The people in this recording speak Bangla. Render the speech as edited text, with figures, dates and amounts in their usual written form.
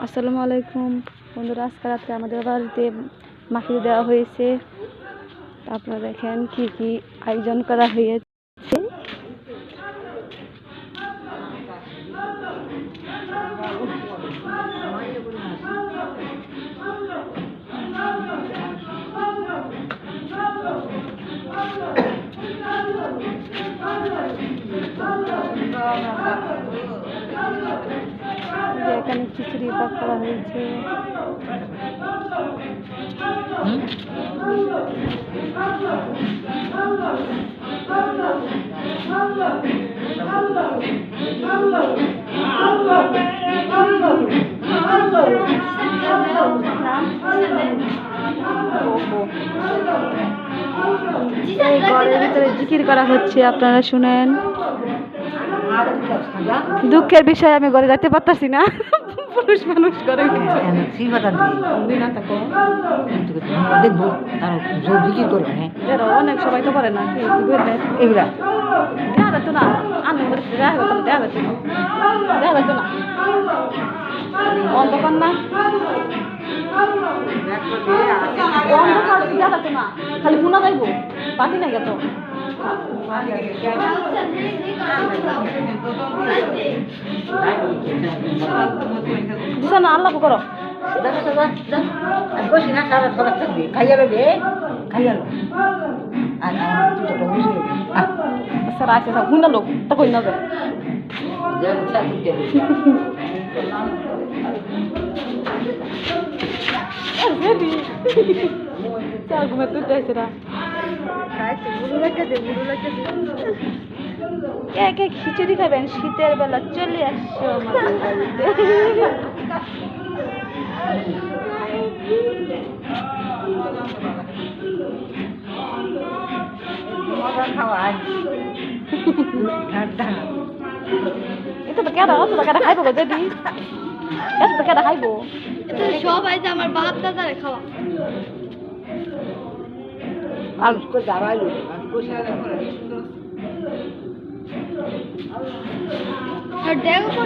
আসসালামু আলাইকুম বন্ধুরা, আজকে রাত্রে আমাদের বাড়িতে মাখিয়ে দেওয়া হয়েছে। আপনারা দেখেন কি কি আয়োজন করা হয়েছে। এখানে খিচুড়ি পাক করা হয়েছে। এই ঘরের ভিতরে জিকির করা হচ্ছে, আপনারা শুনেন। দুঃখের বিষয় আমি ঘরে যেতে পারতাছি না, পুরুষ মানুষ করে অনেক সবাই তো করে না। এগুলা দেখা যেত না, দেখা যেত না অন্ধকার না, অন্ধকার দেখা যেত না, খালি শোনা যাইব, পাতি না গেত। না আল্লাহ করো স্যার আছে শুনা লোক তা কই না যায় ঘুমে তুই চাইছে না এক এক খিচুড়ি খাবেন, শীতের বেলা চলে আসছো আমাদের বাড়িতে। এটা তো কেডা খাইবো গো দিদি, এটা তো কেডা খাইবো? এটা সবাই যে আমার বাপ দাদারে খাওয়া। আর দেখো